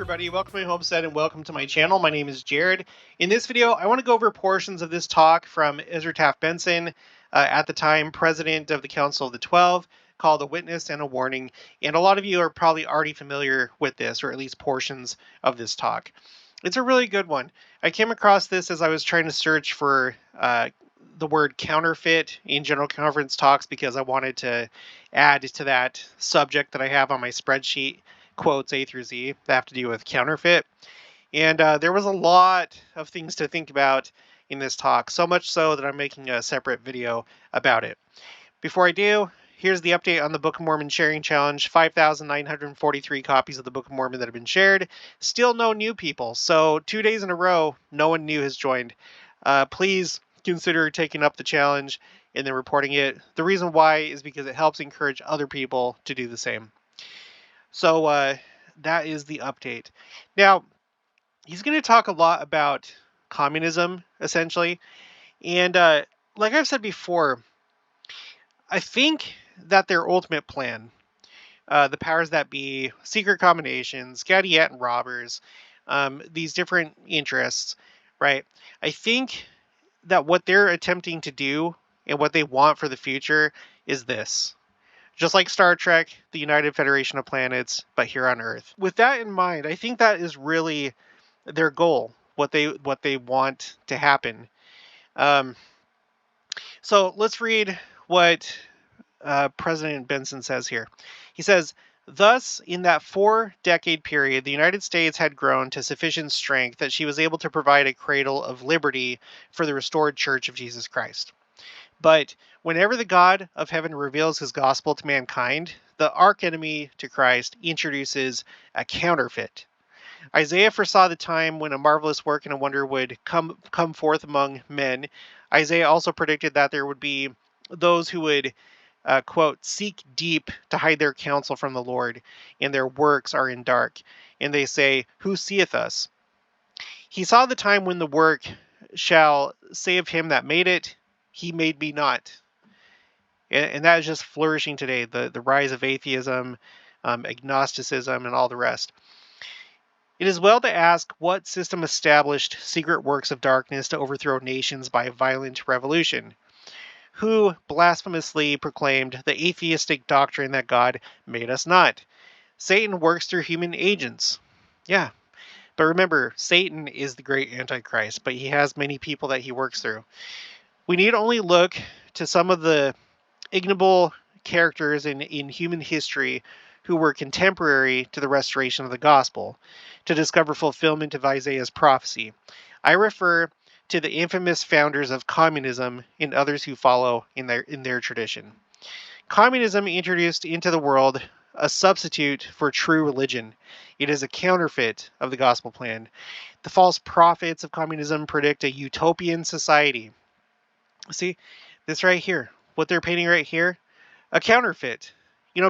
everybody, welcome to my homestead and welcome to my channel. My name is Jared. In this video, I want to go over portions of this talk from Ezra Taft Benson, at the time president of the Council of the 12, called A Witness and a Warning. And a lot of you are probably already familiar with this, or at least portions of this talk. It's a really good one. I came across this as I was trying to search for the word counterfeit in general conference talks because I wanted to add to that subject that I have on my spreadsheet, quotes A through Z, that have to do with counterfeit. And there was a lot of things to think about in this talk, so much so that I'm making a separate video about it. Before I do, here's the update on the Book of Mormon sharing challenge. 5,943 copies of the Book of Mormon that have been shared. Still no new people, so 2 days in a row, no one new has joined. Please consider taking up the challenge and then reporting it. The reason why is because it helps encourage other people to do the same. So that is the update. Now, he's going to talk a lot about communism, essentially. And like I've said before, I think that their ultimate plan, the powers that be, secret combinations, Gadiet and robbers, these different interests, right? I think that what they're attempting to do and what they want for the future is this. Just like Star Trek, the United Federation of Planets, but here on Earth. With that in mind, I think that is really their goal, what they want to happen. So let's read what President Benson says here. He says, "Thus, in that 4-decade period, the United States had grown to sufficient strength that she was able to provide a cradle of liberty for the restored Church of Jesus Christ. But whenever the God of heaven reveals his gospel to mankind, the archenemy to Christ introduces a counterfeit. Isaiah foresaw the time when a marvelous work and a wonder would come forth among men. Isaiah also predicted that there would be those who would, quote, seek deep to hide their counsel from the Lord, and their works are in dark. And they say, who seeth us? He saw the time when the work shall say of him that made it, he made me not." And that is just flourishing today, the rise of atheism, agnosticism, and all the rest. "It is well to ask what system established secret works of darkness to overthrow nations by violent revolution? Who blasphemously proclaimed the atheistic doctrine that God made us not? Satan works through human agents." Yeah. But remember, Satan is the great Antichrist, but he has many people that he works through. "We need only look to some of the ignoble characters in human history who were contemporary to the restoration of the gospel to discover fulfillment of Isaiah's prophecy. I refer to the infamous founders of communism and others who follow in their tradition. Communism introduced into the world a substitute for true religion. It is a counterfeit of the gospel plan. The false prophets of communism predict a utopian society." See, this right here, what they're painting right here, a counterfeit.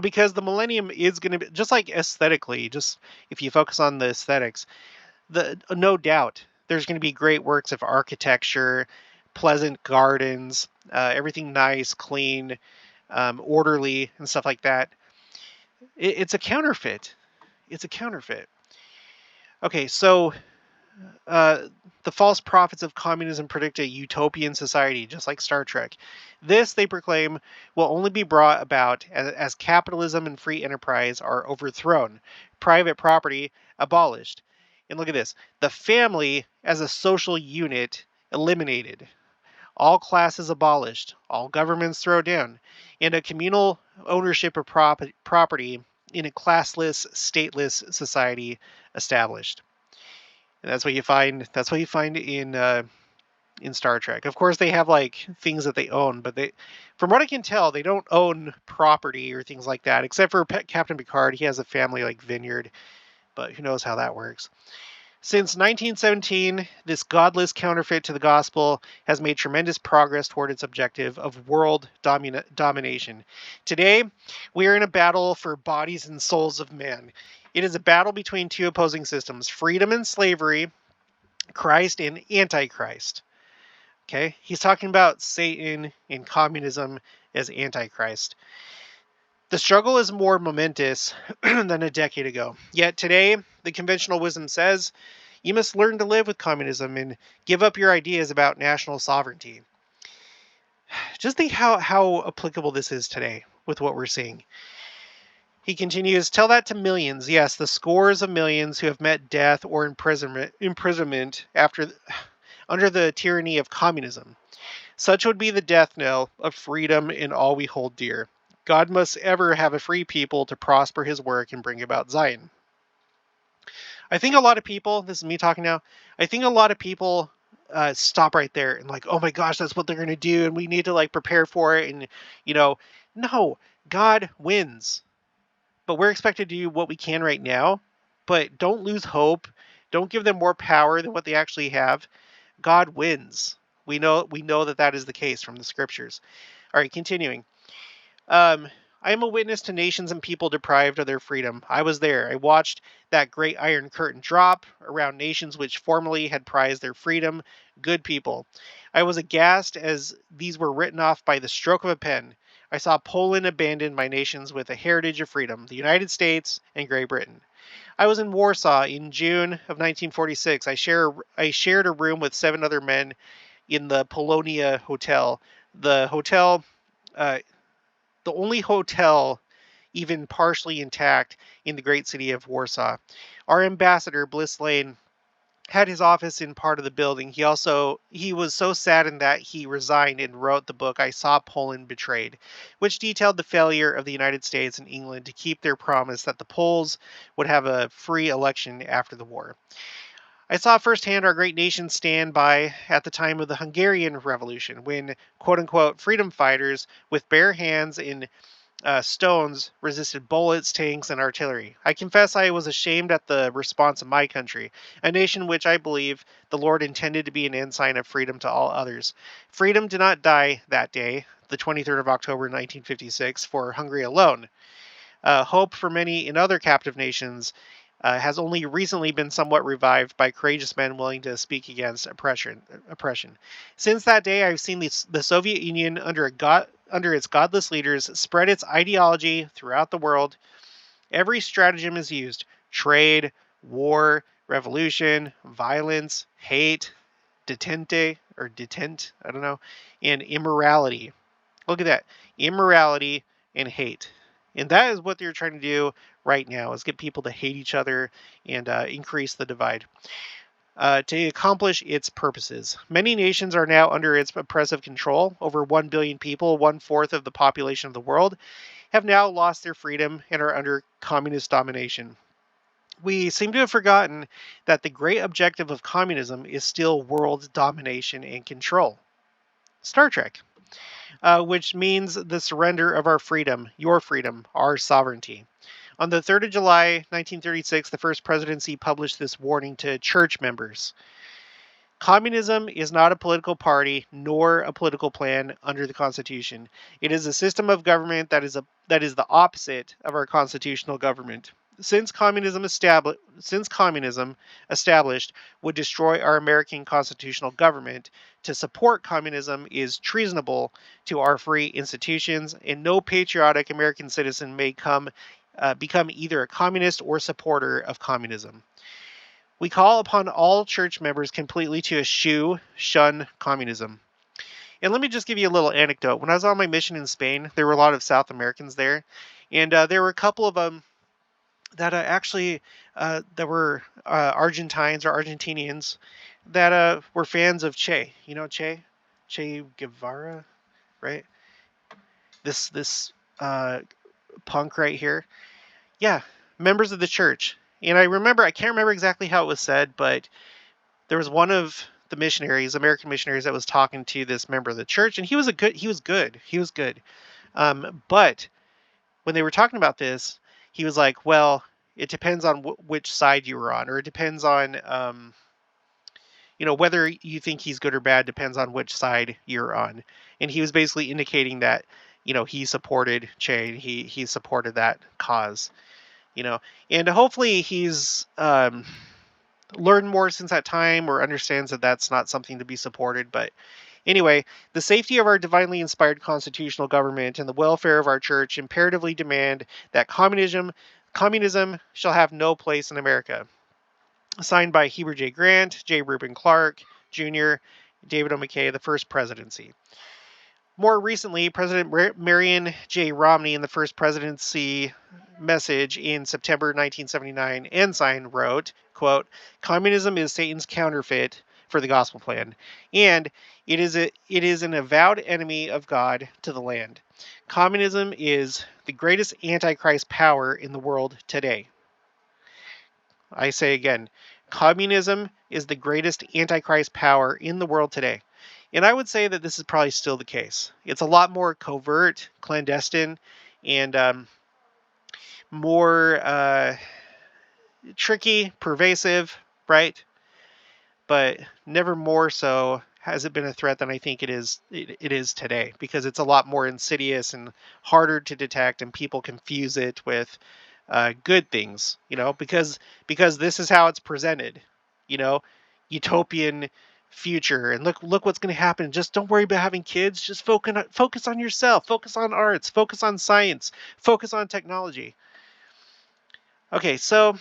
Because the millennium is going to be, just like aesthetically, just if you focus on the aesthetics, no doubt there's going to be great works of architecture, pleasant gardens, everything nice, clean, orderly, and stuff like that. It's a counterfeit. It's a counterfeit. Okay, so the false prophets of communism predict a utopian society, just like Star Trek. This, they proclaim, will only be brought about as capitalism and free enterprise are overthrown, private property abolished. And look at this. The family as a social unit eliminated. All classes abolished. All governments thrown down. And a communal ownership of property in a classless, stateless society established. And that's what you find. That's what you find in Star Trek. Of course, they have like things that they own, but from what I can tell, they don't own property or things like that. Except for Captain Picard, he has a family like vineyard, but who knows how that works. Since 1917, this godless counterfeit to the gospel has made tremendous progress toward its objective of world domination. Today, we are in a battle for bodies and souls of men. It is a battle between two opposing systems, freedom and slavery, Christ and Antichrist. Okay, he's talking about Satan and communism as Antichrist. The struggle is more momentous than a decade ago. Yet today, the conventional wisdom says you must learn to live with communism and give up your ideas about national sovereignty. Just think how applicable this is today with what we're seeing. He continues, tell that to millions, yes, the scores of millions who have met death or imprisonment under the tyranny of communism. Such would be the death knell of freedom and all we hold dear. God must ever have a free people to prosper his work and bring about Zion. I think a lot of people, this is me talking now, I think a lot of people stop right there and like, oh my gosh, that's what they're going to do. And we need to like prepare for it. And, no, God wins. But we're expected to do what we can right now. But don't lose hope. Don't give them more power than what they actually have. God wins. We know that is the case from the scriptures. All right, continuing. I am a witness to nations and people deprived of their freedom. I was there. I watched that great iron curtain drop around nations which formerly had prized their freedom. Good people. I was aghast as these were written off by the stroke of a pen. I saw Poland abandoned by nations with a heritage of freedom, the United States and Great Britain. I was in Warsaw in June of 1946. I shared a room with 7 other men in the Polonia Hotel. The hotel, uh, the only hotel even partially intact in the great city of Warsaw. Our ambassador, Bliss Lane, had his office in part of the building. He was so saddened that he resigned and wrote the book I Saw Poland Betrayed, which detailed the failure of the United States and England to keep their promise that the Poles would have a free election after the war. I saw firsthand our great nation stand by at the time of the Hungarian Revolution, when quote unquote freedom fighters with bare hands and stones resisted bullets, tanks, and artillery. I confess I was ashamed at the response of my country, a nation which I believe the Lord intended to be an ensign of freedom to all others. Freedom did not die that day, the 23rd of October 1956, for Hungary alone. Hope for many in other captive nations has only recently been somewhat revived by courageous men willing to speak against oppression. Since that day, I've seen the Soviet Union under its godless leaders spread its ideology throughout the world. Every stratagem is used: trade, war, revolution, violence, hate, detent, I don't know, and immorality. Look at that. Immorality and hate. And that is what they're trying to do right now, is get people to hate each other and increase the divide to accomplish its purposes. Many nations are now under its oppressive control. Over 1 billion people, 1/4 of the population of the world, have now lost their freedom and are under communist domination. We seem to have forgotten that the great objective of communism is still world domination and control. Star Trek. Which means the surrender of our freedom, your freedom, our sovereignty. On the 3rd of July, 1936, the First Presidency published this warning to church members. Communism is not a political party nor a political plan under the Constitution. It is a system of government that is the opposite of our constitutional government. Since communism established would destroy our American constitutional government, to support communism is treasonable to our free institutions, and no patriotic American citizen may become either a communist or supporter of communism. We call upon all church members completely to eschew, shun communism. And let me just give you a little anecdote. When I was on my mission in Spain, there were a lot of South Americans there, and there were a couple of them that that were Argentines or Argentinians that were fans of Che. You know Che Guevara, right? This punk right here. Yeah, members of the church. And I can't remember exactly how it was said, but there was one of the missionaries, American missionaries, that was talking to this member of the church, and he was good. But when they were talking about this, he was like, well, it depends on which side you were on, or it depends on, whether you think he's good or bad depends on which side you're on. And he was basically indicating that, he supported Che, he supported that cause, and hopefully he's learned more since that time, or understands that that's not something to be supported. But Anyway, the safety of our divinely inspired constitutional government and the welfare of our church imperatively demand that communism shall have no place in America. Signed by Heber J. Grant, J. Reuben Clark Jr., David O. McKay, the first presidency. More recently, President Marion J. Romney, in the first presidency message in September 1979, Ensign wrote, quote, "Communism is Satan's counterfeit for the gospel plan, and it is an avowed enemy of God to the land. Communism is the greatest antichrist power in the world today." I say again, communism is the greatest antichrist power in the world today. And I would say that this is probably still the case. It's a lot more covert, clandestine, and more tricky, pervasive, right? But never more so has it been a threat than I think it is today, because it's a lot more insidious and harder to detect, and people confuse it with good things, because this is how it's presented, you know, utopian future, and look what's going to happen. Just don't worry about having kids. Just focus on yourself. Focus on arts. Focus on science. Focus on technology. Okay, so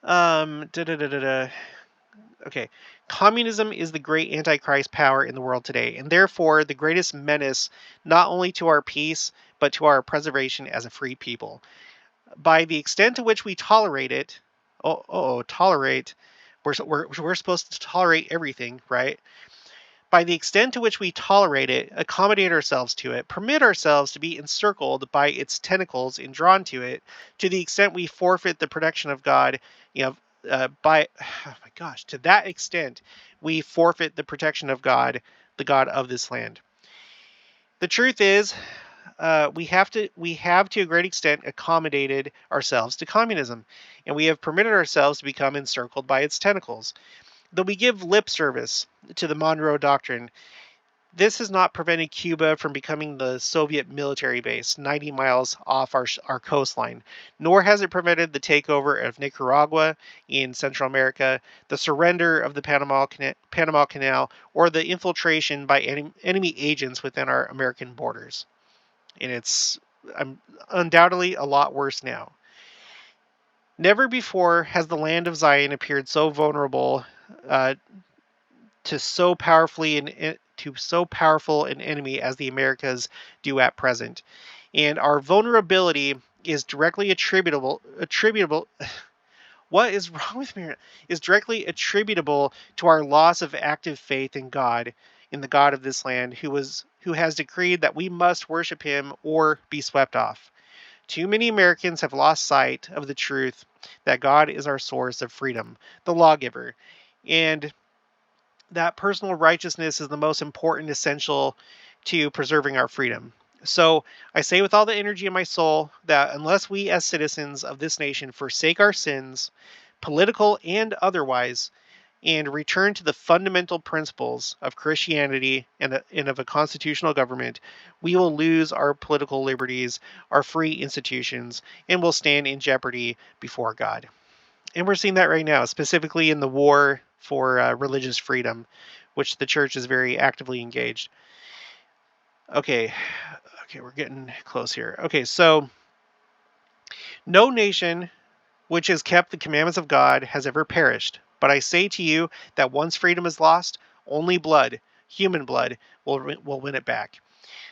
da da da da da. Okay, communism is the great antichrist power in the world today, and therefore the greatest menace not only to our peace but to our preservation as a free people. By the extent to which we tolerate it, tolerate, we're supposed to tolerate everything, right? By the extent to which we tolerate it, accommodate ourselves to it, permit ourselves to be encircled by its tentacles and drawn to it, to the extent we forfeit the protection of God, oh my gosh, to that extent, we forfeit the protection of God, the God of this land. The truth is, we have to a great extent accommodated ourselves to communism, and we have permitted ourselves to become encircled by its tentacles. Though we give lip service to the Monroe Doctrine, this has not prevented Cuba from becoming the Soviet military base 90 miles off our coastline, nor has it prevented the takeover of Nicaragua in Central America, the surrender of the Panama Canal, or the infiltration by enemy agents within our American borders. And it's undoubtedly a lot worse now. Never before has the land of Zion appeared so vulnerable to so powerful an enemy as the Americas do at present, and our vulnerability is directly attributable. What is wrong with me? Is directly attributable to our loss of active faith in God, in the God of this land, who has decreed that we must worship Him or be swept off. Too many Americans have lost sight of the truth that God is our source of freedom, the lawgiver, and that personal righteousness is the most important essential to preserving our freedom. So I say with all the energy in my soul that unless we as citizens of this nation forsake our sins, political and otherwise, and return to the fundamental principles of Christianity and of a constitutional government, we will lose our political liberties, our free institutions, and will stand in jeopardy before God. And we're seeing that right now, specifically in the war for religious freedom, which the church is very actively engaged. Okay, we're getting close here. Okay, so no nation which has kept the commandments of God has ever perished. But I say to you that once freedom is lost, only blood, human blood, will win it back.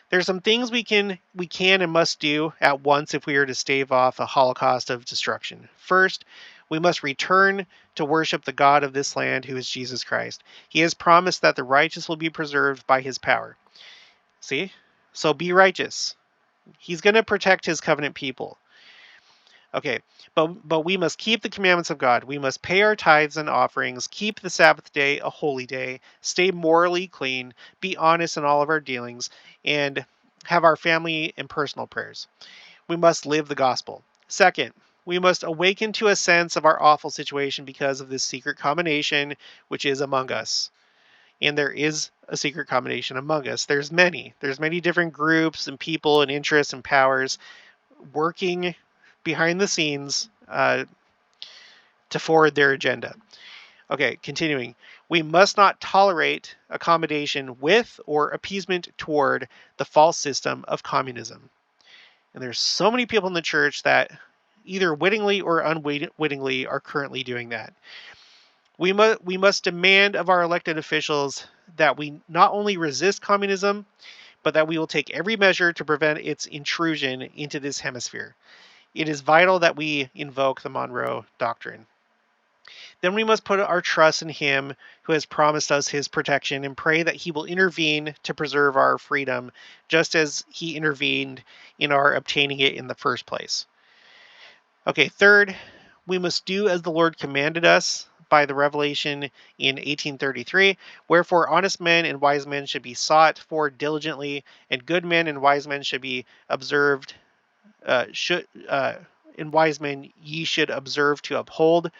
There's some things we can and must do at once if we are to stave off a holocaust of destruction. First, we must return to worship the God of this land, who is Jesus Christ. He has promised that the righteous will be preserved by His power. See? So be righteous. He's going to protect His covenant people. Okay, but we must keep the commandments of God. We must pay our tithes and offerings, keep the Sabbath day a holy day, stay morally clean, be honest in all of our dealings, and have our family and personal prayers. We must live the gospel. Second, we must awaken to a sense of our awful situation because of this secret combination which is among us. And there is a secret combination among us. There's many different groups and people and interests and powers working behind the scenes to forward their agenda. Okay, continuing. We must not tolerate accommodation with or appeasement toward the false system of communism. And there's so many people in the church that either wittingly or unwittingly are currently doing that. We must demand of our elected officials that we not only resist communism, but that we will take every measure to prevent its intrusion into this hemisphere. It is vital that we invoke the Monroe Doctrine. Then we must put our trust in Him who has promised us His protection and pray that He will intervene to preserve our freedom, just as He intervened in our obtaining it in the first place. Okay, third, we must do as the Lord commanded us by the revelation in 1833. Wherefore, honest men and wise men should be sought for diligently, and good men and wise men should be observed. And wise men ye should observe to uphold.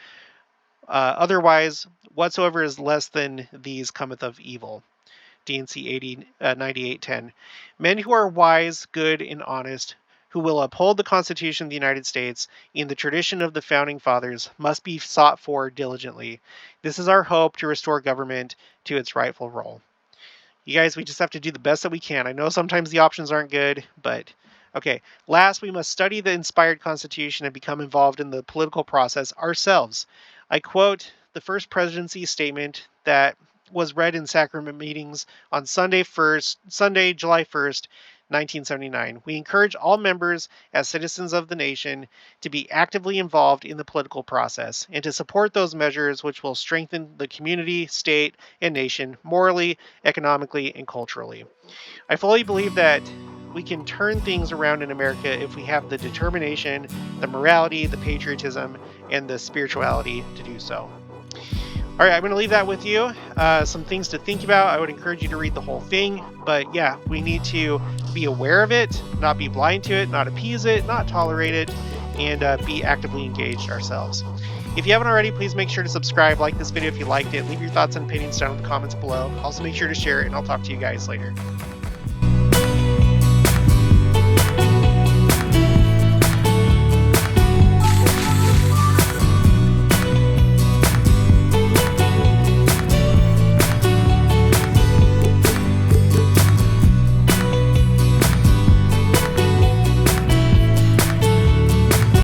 Otherwise, whatsoever is less than these cometh of evil. D&C 98:10. Men who are wise, good, and honest, who will uphold the Constitution of the United States in the tradition of the Founding Fathers, must be sought for diligently. This is our hope to restore government to its rightful role. You guys, we just have to do the best that we can. I know sometimes the options aren't good, but okay. Last, we must study the inspired Constitution and become involved in the political process ourselves. I quote the first presidency statement that was read in sacrament meetings on Sunday, July 1st, 1979. We encourage all members as citizens of the nation to be actively involved in the political process and to support those measures which will strengthen the community, state, and nation morally, economically, and culturally. I fully believe that we can turn things around in America if we have the determination, the morality, the patriotism, and the spirituality to do so. All right, I'm going to leave that with you. Some things to think about. I would encourage you to read the whole thing. But yeah, we need to be aware of it, not be blind to it, not appease it, not tolerate it, and be actively engaged ourselves. If you haven't already, please make sure to subscribe, like this video if you liked it, leave your thoughts and opinions down in the comments below. Also make sure to share it, and I'll talk to you guys later.